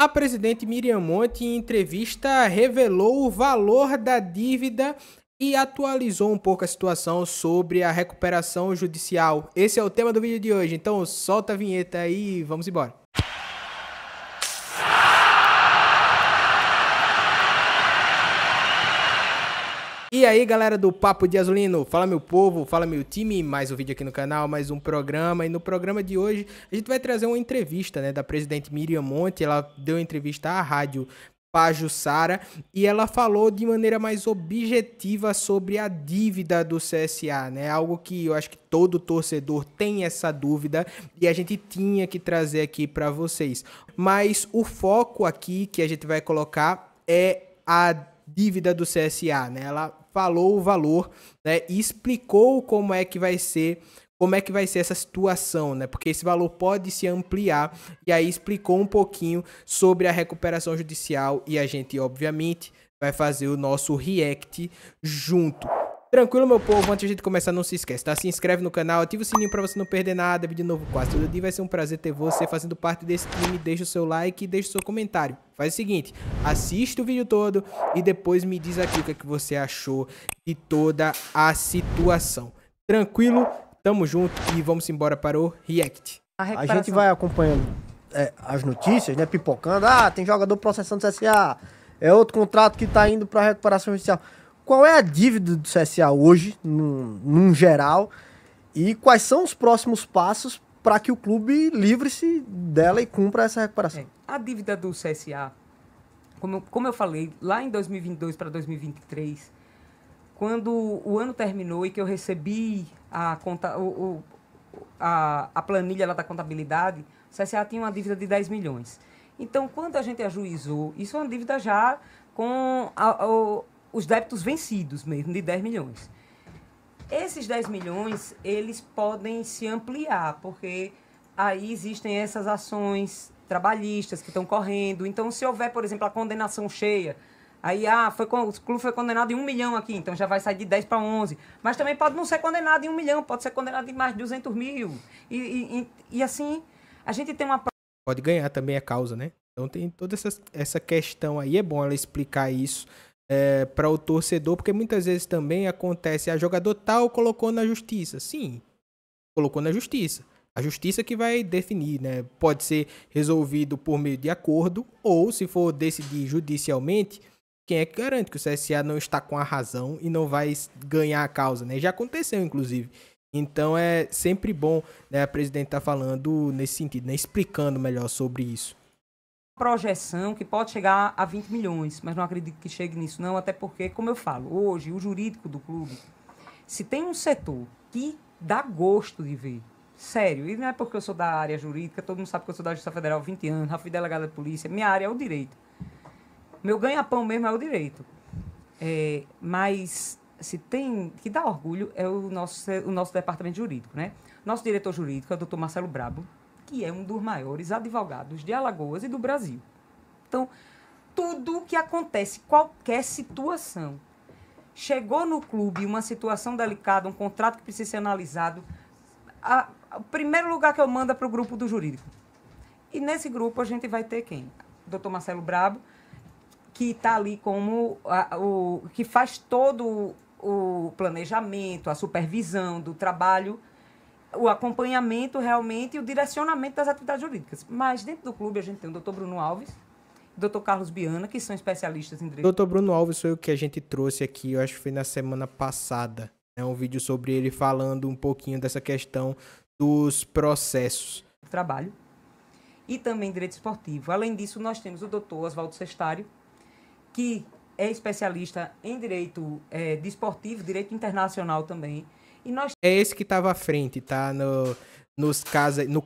A presidente Miriam Monte, em entrevista, revelou o valor da dívida e atualizou um pouco a situação sobre a recuperação judicial. Esse é o tema do vídeo de hoje, então solta a vinheta aí e vamos embora. E aí, galera do Papo de Azulino, fala meu povo, fala meu time, mais um vídeo aqui no canal, mais um programa. E no programa de hoje a gente vai trazer uma entrevista, né, da presidente Miriam Monte. Ela deu uma entrevista à rádio Pajuçara e ela falou de maneira mais objetiva sobre a dívida do CSA, né? Algo que eu acho que todo torcedor tem essa dúvida e a gente tinha que trazer aqui para vocês. Mas o foco aqui que a gente vai colocar é a dívida do CSA, né? Ela falou o valor, né, e explicou como é que vai ser essa situação, né? Porque esse valor pode se ampliar, e aí explicou um pouquinho sobre a recuperação judicial e a gente, obviamente, vai fazer o nosso react junto. Tranquilo, meu povo? Antes de a gente começar, não se esquece, tá? Se inscreve no canal, ativa o sininho pra você não perder nada. Vídeo novo quase todo dia, vai ser um prazer ter você fazendo parte desse time. Deixa o seu like e deixa o seu comentário. Faz o seguinte, assiste o vídeo todo e depois me diz aqui o que é que você achou de toda a situação. Tranquilo? Tamo junto e vamos embora para o react. A gente vai acompanhando as notícias, né? Pipocando. Ah, tem jogador processando o CSA. É outro contrato que tá indo pra recuperação judicial. Qual é a dívida do CSA hoje, num geral? E quais são os próximos passos para que o clube livre-se dela e cumpra essa recuperação? A dívida do CSA, como eu falei, lá em 2022 para 2023, quando o ano terminou e que eu recebi a planilha lá da contabilidade, o CSA tinha uma dívida de 10 milhões. Então, quando a gente ajuizou, isso é uma dívida já com os débitos vencidos mesmo, de 10 milhões. Esses 10 milhões, eles podem se ampliar, porque aí existem essas ações trabalhistas que estão correndo. Então, se houver, por exemplo, a condenação cheia, aí o clube foi condenado em 1 milhão aqui, então já vai sair de 10 para 11. Mas também pode não ser condenado em 1 milhão, pode ser condenado em mais de 200 mil. E assim, a gente tem uma... Pode ganhar também a causa, né? Então tem toda essa questão aí, é bom ela explicar isso para o torcedor, porque muitas vezes também acontece, a jogador tal colocou na justiça. Sim, colocou na justiça. A justiça que vai definir, né? Pode ser resolvido por meio de acordo, ou se for decidir judicialmente, quem é que garante que o CSA não está com a razão e não vai ganhar a causa, né? Já aconteceu, inclusive. Então é sempre bom, né, a presidente estar falando nesse sentido, né? Explicando melhor sobre isso. Projeção que pode chegar a 20 milhões, mas não acredito que chegue nisso não, até porque, como eu falo, hoje o jurídico do clube, se tem um setor que dá gosto de ver, sério, e não é porque eu sou da área jurídica, todo mundo sabe que eu sou da Justiça Federal há 20 anos, já fui delegada de polícia, minha área é o direito. Meu ganha-pão mesmo é o direito. Mas se tem que dá orgulho é o nosso departamento jurídico, né? Nosso diretor jurídico é o doutor Marcelo Brabo, que é um dos maiores advogados de Alagoas e do Brasil. Então, tudo que acontece, qualquer situação, chegou no clube uma situação delicada, um contrato que precisa ser analisado, o primeiro lugar que eu mando é para o grupo do jurídico. E nesse grupo a gente vai ter quem? O doutor Marcelo Brabo, que está ali como que faz todo o planejamento, a supervisão do trabalho, o acompanhamento realmente e o direcionamento das atividades jurídicas. Mas dentro do clube a gente tem o doutor Bruno Alves, o doutor Carlos Biana, que são especialistas em direito. O doutor Bruno Alves foi o que a gente trouxe aqui, eu acho que foi na semana passada. É um vídeo sobre ele falando um pouquinho dessa questão dos processos. Trabalho. E também direito esportivo. Além disso, nós temos o doutor Oswaldo Sestário, que é especialista em direito desportivo, direito internacional também. E nós... É esse que estava à frente, tá? No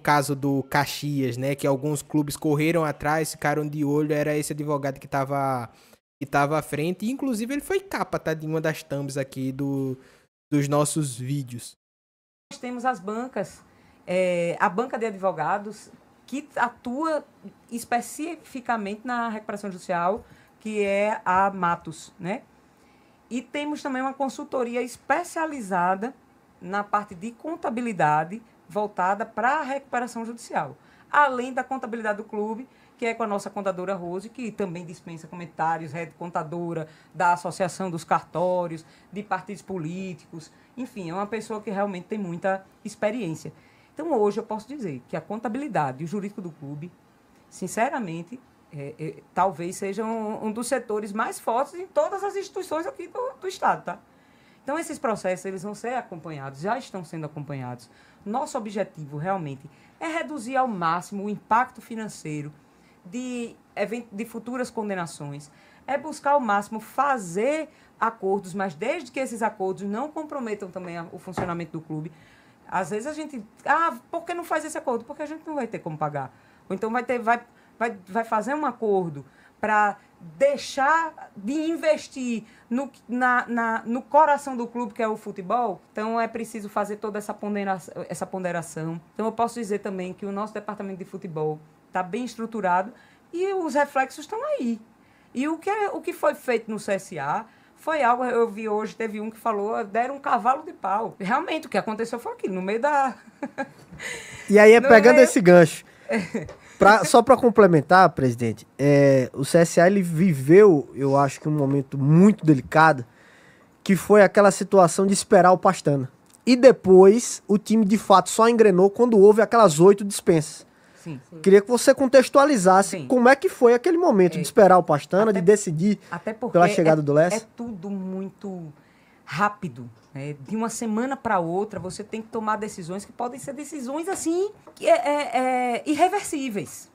caso do Caxias, né? Que alguns clubes correram atrás, ficaram de olho, era esse advogado que estava à frente. E, inclusive, ele foi capa, tá? De uma das thumbs aqui dos nossos vídeos. Nós temos as bancas, a banca de advogados, que atua especificamente na recuperação judicial, que é a Matos, né? E temos também uma consultoria especializada na parte de contabilidade voltada para a recuperação judicial. Além da contabilidade do clube, que é com a nossa contadora Rose, que também dispensa comentários, é contadora da Associação dos Cartórios, de partidos políticos, enfim, é uma pessoa que realmente tem muita experiência. Então, hoje eu posso dizer que a contabilidade e o jurídico do clube, sinceramente, talvez seja um dos setores mais fortes em todas as instituições aqui do Estado, tá? Então, esses processos, eles vão ser acompanhados, já estão sendo acompanhados. Nosso objetivo, realmente, é reduzir ao máximo o impacto financeiro de futuras condenações, é buscar ao máximo fazer acordos, mas desde que esses acordos não comprometam também o funcionamento do clube. Às vezes a gente... por que não faz esse acordo? Porque a gente não vai ter como pagar. Ou então vai fazer um acordo para deixar de investir no coração do clube, que é o futebol. Então, é preciso fazer toda essa ponderação. Então, eu posso dizer também que o nosso departamento de futebol está bem estruturado e os reflexos estão aí. E o que foi feito no CSA foi algo, eu vi hoje, teve um que falou, deram um cavalo de pau. Realmente, o que aconteceu foi aquilo, no meio da... E aí, pegando esse gancho, só para complementar, presidente, o CSA ele viveu, eu acho que um momento muito delicado, que foi aquela situação de esperar o Pastana. E depois, o time de fato só engrenou quando houve aquelas 8 dispensas. Sim, sim. Queria que você contextualizasse como é que foi aquele momento de esperar o Pastana, de decidir pela chegada do Lessa. É tudo muito rápido. Né? De uma semana para outra, você tem que tomar decisões que podem ser decisões assim, irreversíveis.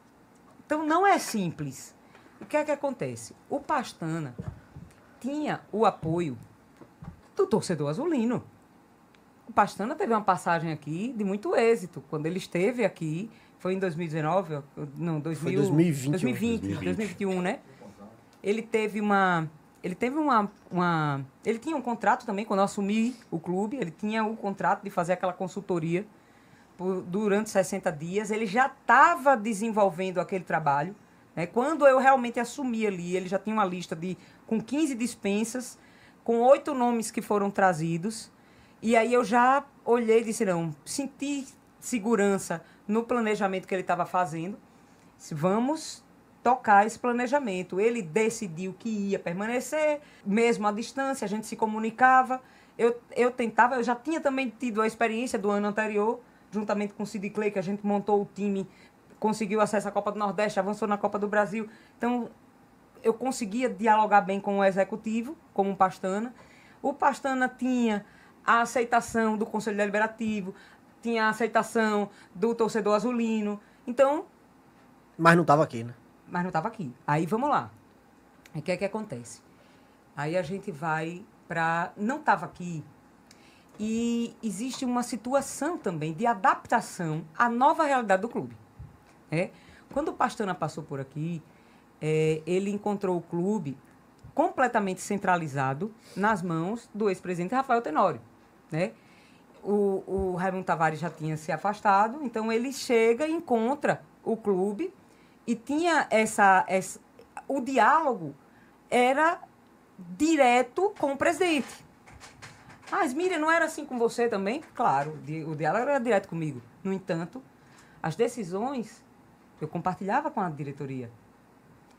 Então, não é simples. O que é que acontece? O Pastana tinha o apoio do torcedor azulino. O Pastana teve uma passagem aqui de muito êxito. Quando ele esteve aqui, foi em 2019? Não, foi 2020. 2021, né? Ele teve ele tinha um contrato também, quando eu assumi o clube, ele tinha o contrato de fazer aquela consultoria durante 60 dias. Ele já estava desenvolvendo aquele trabalho. Né? Quando eu realmente assumi ali, ele já tinha uma lista com 15 dispensas, com 8 nomes que foram trazidos. E aí eu já olhei e disse, não, senti segurança no planejamento que ele estava fazendo. Vamos tocar esse planejamento. Ele decidiu que ia permanecer, mesmo à distância, a gente se comunicava. Eu tentava, eu já tinha também tido a experiência do ano anterior, juntamente com o Sid Clay, que a gente montou o time, conseguiu acesso à Copa do Nordeste, avançou na Copa do Brasil. Então, eu conseguia dialogar bem com o executivo, como o Pastana. O Pastana tinha a aceitação do Conselho Deliberativo, tinha a aceitação do torcedor azulino. Então... Mas não estava aqui, né? Mas não estava aqui. Aí, vamos lá. O que é que acontece? Aí a gente vai para... Não estava aqui. E existe uma situação também de adaptação à nova realidade do clube. Quando o Pastana passou por aqui, ele encontrou o clube completamente centralizado nas mãos do ex-presidente Rafael Tenório. Né? O Raimundo Tavares já tinha se afastado, então ele chega e encontra o clube e tinha o diálogo era direto com o presidente. Mas, Miriam, não era assim com você também? Claro, o diálogo era direto comigo. No entanto, as decisões eu compartilhava com a diretoria.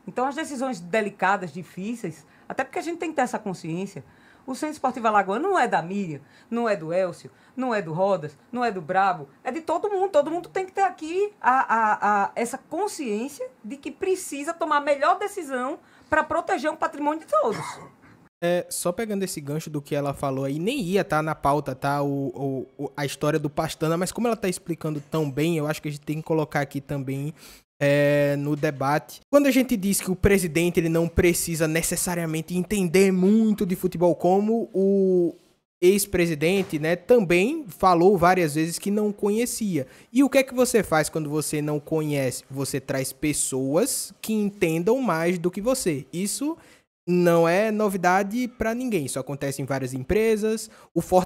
Então, as decisões delicadas, difíceis, até porque a gente tem que ter essa consciência. O Centro Esportivo Alagoano não é da Miriam, não é do Elcio, não é do Rodas, não é do Brabo, é de todo mundo. Todo mundo tem que ter aqui essa consciência de que precisa tomar a melhor decisão para proteger o patrimônio de todos. Só pegando esse gancho do que ela falou aí, nem ia estar na pauta, tá? A história do Pastana, mas como ela tá explicando tão bem, eu acho que a gente tem que colocar aqui também no debate. Quando a gente diz que o presidente ele não precisa necessariamente entender muito de futebol, como o ex-presidente, né, também falou várias vezes que não conhecia. E o que é que você faz quando você não conhece? Você traz pessoas que entendam mais do que você. Isso não é novidade para ninguém. Isso acontece em várias empresas.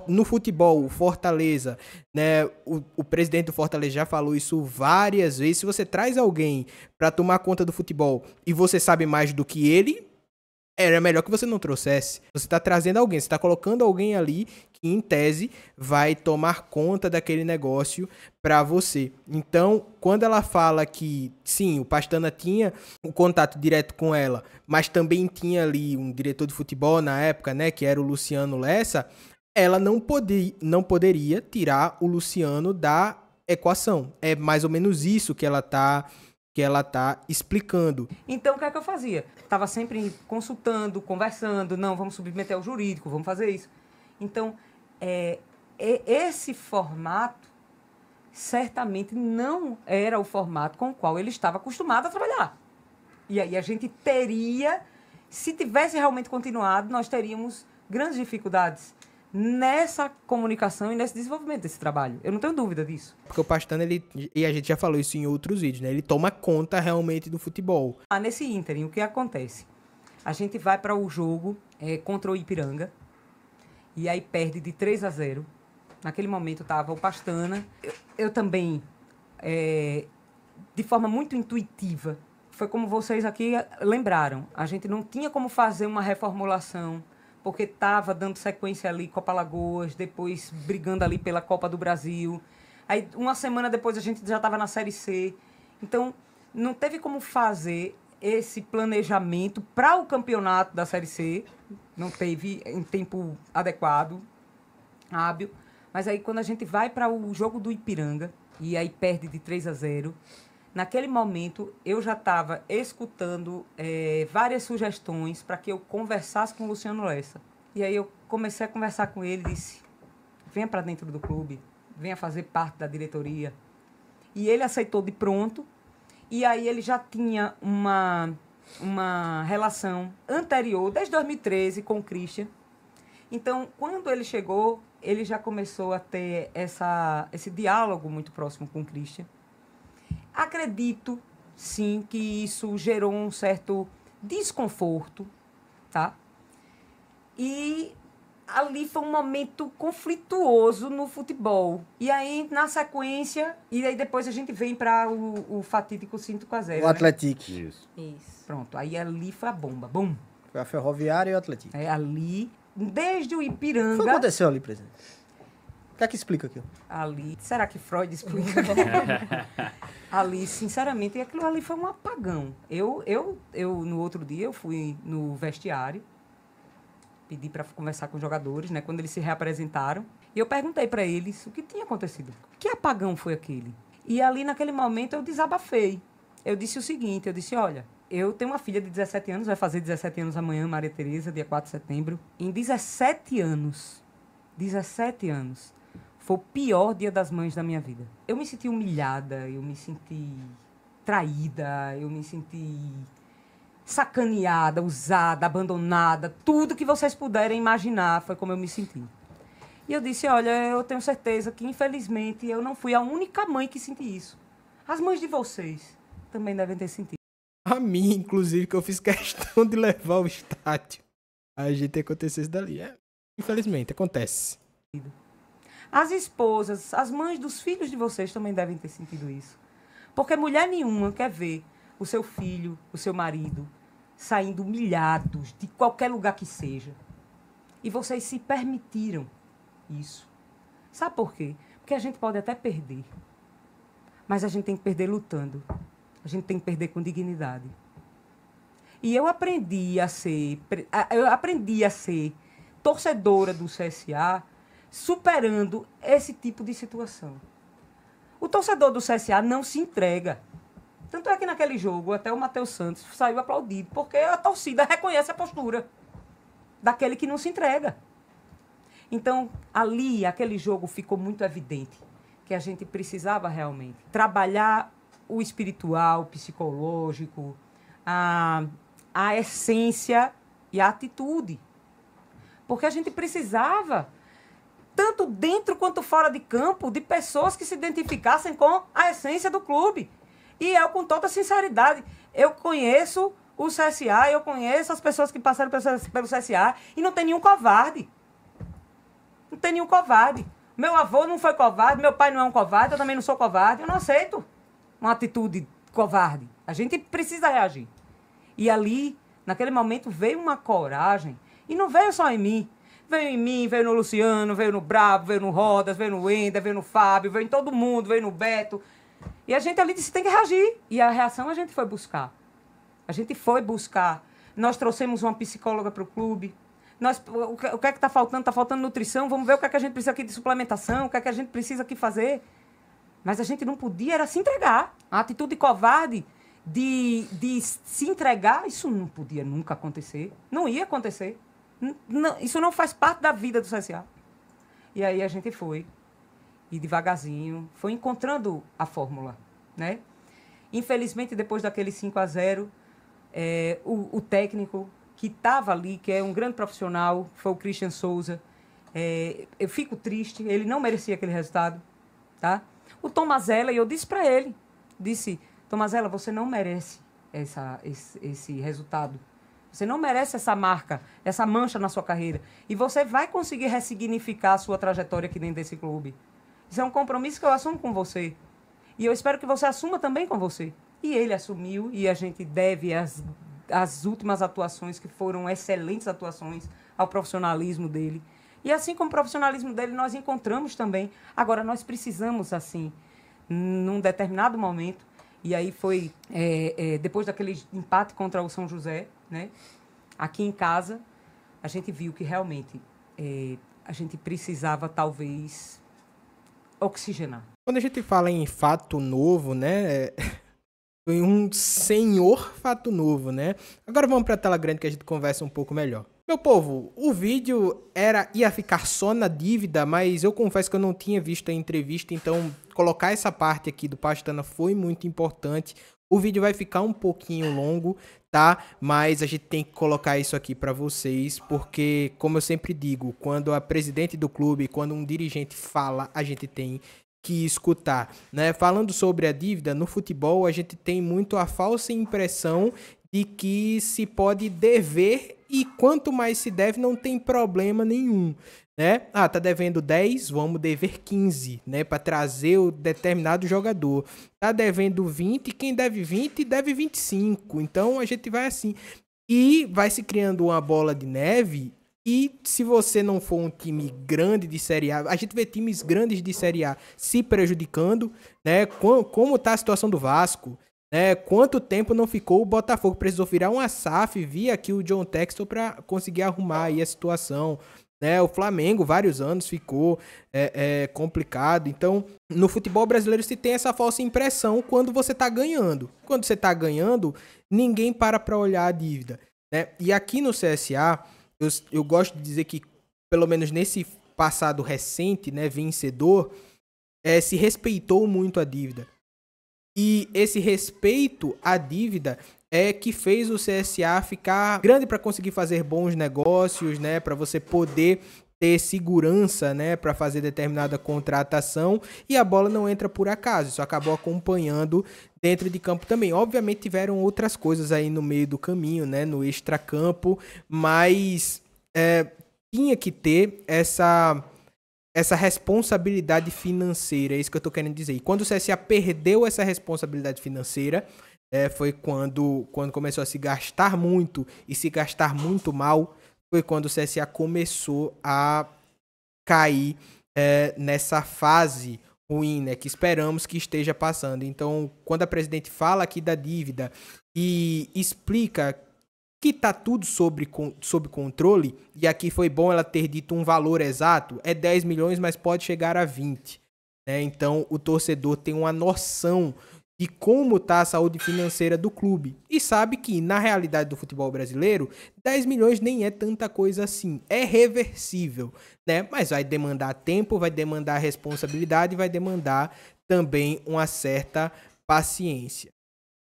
No futebol, o Fortaleza, né, o presidente do Fortaleza já falou isso várias vezes. Se você traz alguém para tomar conta do futebol e você sabe mais do que ele, era melhor que você não trouxesse. Você tá trazendo alguém, você tá colocando alguém ali que, em tese, vai tomar conta daquele negócio pra você. Então, quando ela fala que, sim, o Pastana tinha um contato direto com ela, mas também tinha ali um diretor de futebol na época, né, que era o Luciano Lessa, ela não poderia tirar o Luciano da equação. É mais ou menos isso que ela tá explicando. Então, o que é que eu fazia? Estava sempre consultando, conversando, não, vamos submeter ao jurídico, vamos fazer isso. Então, esse formato certamente não era o formato com o qual ele estava acostumado a trabalhar. E aí a gente teria, se tivesse realmente continuado, nós teríamos grandes dificuldades nessa comunicação e nesse desenvolvimento desse trabalho. Eu não tenho dúvida disso. Porque o Pastana, e a gente já falou isso em outros vídeos, né? Ele toma conta realmente do futebol. Nesse ínterim, o que acontece? A gente vai para o jogo contra o Ipiranga e aí perde de 3-0. Naquele momento estava o Pastana. Eu também, de forma muito intuitiva, foi como vocês aqui lembraram, a gente não tinha como fazer uma reformulação, porque estava dando sequência ali, Copa Alagoas, depois brigando ali pela Copa do Brasil. Aí, uma semana depois, a gente já estava na Série C. Então, não teve como fazer esse planejamento para o campeonato da Série C. Não teve em tempo adequado, hábil. Mas aí, quando a gente vai para o jogo do Ipiranga, e aí perde de 3-0, naquele momento, eu já estava escutando várias sugestões para que eu conversasse com o Luciano Lessa. E aí eu comecei a conversar com ele e disse, venha para dentro do clube, venha fazer parte da diretoria. E ele aceitou de pronto. E aí ele já tinha uma relação anterior, desde 2013, com o Christian. Então, quando ele chegou, ele já começou a ter esse diálogo muito próximo com o Christian. Acredito, sim, que isso gerou um certo desconforto, tá? E ali foi um momento conflituoso no futebol. E aí, na sequência, e aí depois a gente vem para o fatídico 5-0. O Atlético. Né? Isso. Pronto, aí ali foi a bomba, bum. Foi a Ferroviária e o Atlético. Ali, desde o Ipiranga... O que aconteceu ali, presidente? O que é que explica aqui? Ali, será que Freud explica? Ali, sinceramente, aquilo ali foi um apagão. Eu, no outro dia, eu fui no vestiário, pedi para conversar com os jogadores, né, quando eles se reapresentaram, e eu perguntei para eles o que tinha acontecido. Que apagão foi aquele? E ali, naquele momento, eu desabafei. Eu disse o seguinte, eu disse, olha, eu tenho uma filha de 17 anos, vai fazer 17 anos amanhã, Maria Tereza, dia 4 de setembro. Em 17 anos, foi o pior Dia das Mães da minha vida. Eu me senti humilhada, eu me senti traída, eu me senti sacaneada, usada, abandonada. Tudo que vocês puderem imaginar foi como eu me senti. E eu disse, olha, eu tenho certeza que, infelizmente, eu não fui a única mãe que senti isso. As mães de vocês também devem ter sentido. A mim, inclusive, que eu fiz questão de levar o estádio. A gente aconteceu isso dali. Infelizmente, acontece. As esposas, as mães dos filhos de vocês também devem ter sentido isso. Porque mulher nenhuma quer ver o seu filho, o seu marido, saindo humilhados de qualquer lugar que seja. E vocês se permitiram isso. Sabe por quê? Porque a gente pode até perder. Mas a gente tem que perder lutando. A gente tem que perder com dignidade. E eu aprendi a ser torcedora do CSA, superando esse tipo de situação. O torcedor do CSA não se entrega. Tanto é que naquele jogo, até o Matheus Santos saiu aplaudido, porque a torcida reconhece a postura daquele que não se entrega. Então, ali, aquele jogo ficou muito evidente que a gente precisava realmente trabalhar o espiritual, o psicológico, a essência e a atitude. Porque a gente precisava, tanto dentro quanto fora de campo, de pessoas que se identificassem com a essência do clube. E eu, com toda sinceridade, eu conheço o CSA, eu conheço as pessoas que passaram pelo CSA, e não tem nenhum covarde. Não tem nenhum covarde. Meu avô não foi covarde, meu pai não é um covarde, eu também não sou covarde, eu não aceito uma atitude covarde. A gente precisa reagir. E ali, Naquele momento veio uma coragem, e não veio só em mim. Veio em mim, veio no Luciano, veio no Brabo, veio no Rodas, veio no Wender, veio no Fábio, veio em todo mundo, veio no Beto. E a gente ali disse, tem que reagir. E a reação a gente foi buscar. A gente foi buscar. Nós trouxemos uma psicóloga para o clube. O que é que está faltando? Está faltando nutrição. Vamos ver o que é que a gente precisa aqui de suplementação, o que é que a gente precisa aqui fazer. Mas a gente não podia, era se entregar. A atitude covarde de se entregar, isso não podia nunca acontecer. Não ia acontecer. Não, isso não faz parte da vida do CSA. E aí a gente foi. E devagarzinho, foi encontrando a fórmula, né? Infelizmente, depois daquele 5-0, o técnico que estava ali, que é um grande profissional, foi o Christian Souza. Eu fico triste, ele não merecia aquele resultado, tá? O Tomazella, e eu disse para ele, Tomazella, você não merece esse resultado. Você não merece essa marca, essa mancha na sua carreira. E você vai conseguir ressignificar a sua trajetória aqui dentro desse clube. Isso é um compromisso que eu assumo com você. E eu espero que você assuma também com você. E ele assumiu, e a gente deve as últimas atuações, que foram excelentes atuações, ao profissionalismo dele. E assim como o profissionalismo dele, nós encontramos também. Agora, nós precisamos, assim, num determinado momento, e aí foi depois daquele empate contra o São José, né? Aqui em casa, a gente viu que realmente a gente precisava, talvez, oxigenar. Quando a gente fala em fato novo, né? Foi um senhor fato novo, né? Agora vamos para a tela grande que a gente conversa um pouco melhor. Meu povo, o vídeo ia ficar só na dívida, mas eu confesso que eu não tinha visto a entrevista, então colocar essa parte aqui do Pastana foi muito importante. O vídeo vai ficar um pouquinho longo, tá? Mas a gente tem que colocar isso aqui para vocês, porque, como eu sempre digo, quando a presidente do clube, quando um dirigente fala, a gente tem que escutar, né? Falando sobre a dívida, no futebol a gente tem muito a falsa impressão de que se pode dever e quanto mais se deve não tem problema nenhum, né? Ah, tá devendo 10, vamos dever 15, né? Para trazer o determinado jogador. Tá devendo 20, quem deve 20 deve 25. Então a gente vai assim e vai se criando uma bola de neve. E se você não for um time grande de Série A, a gente vê times grandes de Série A se prejudicando, né? Como tá a situação do Vasco, né? Quanto tempo não ficou o Botafogo? Precisou virar uma SAF, vir aqui o John Textor para conseguir arrumar aí a situação, né? O Flamengo, vários anos ficou complicado. Então, no futebol brasileiro se tem essa falsa impressão quando você tá ganhando. Quando você tá ganhando, ninguém para olhar a dívida, né? E aqui no CSA, eu gosto de dizer que, pelo menos nesse passado recente, né, vencedor, se respeitou muito a dívida. E esse respeito à dívida é que fez o CSA ficar grande para conseguir fazer bons negócios, né, para você poder ter segurança, né, para fazer determinada contratação, e a bola não entra por acaso, isso acabou acompanhando dentro de campo também. Obviamente tiveram outras coisas aí no meio do caminho, né, no extracampo, mas tinha que ter essa responsabilidade financeira, é isso que eu tô querendo dizer. E quando o CSA perdeu essa responsabilidade financeira, foi quando começou a se gastar muito e se gastar muito mal, foi quando o CSA começou a cair nessa fase ruim, né, que esperamos que esteja passando. Então, quando a presidente fala aqui da dívida e explica que tá tudo sob controle, e aqui foi bom ela ter dito um valor exato, 10 milhões, mas pode chegar a 20. Né? Então, o torcedor tem uma noção de como está a saúde financeira do clube. E sabe que, na realidade do futebol brasileiro, 10 milhões nem é tanta coisa assim. É reversível, né? Mas vai demandar tempo, vai demandar responsabilidade, vai demandar também uma certa paciência.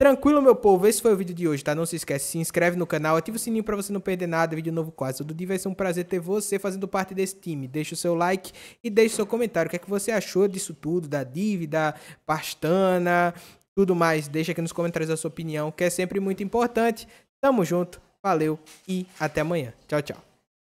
Tranquilo, meu povo? Esse foi o vídeo de hoje, tá? Não se esquece, se inscreve no canal, ativa o sininho pra você não perder nada, vídeo novo quase todo dia. Vai ser um prazer ter você fazendo parte desse time. Deixa o seu like e deixa o seu comentário. O que é que você achou disso tudo, da dívida, Pastana, tudo mais. Deixa aqui nos comentários a sua opinião, que é sempre muito importante. Tamo junto, valeu e até amanhã. Tchau, tchau.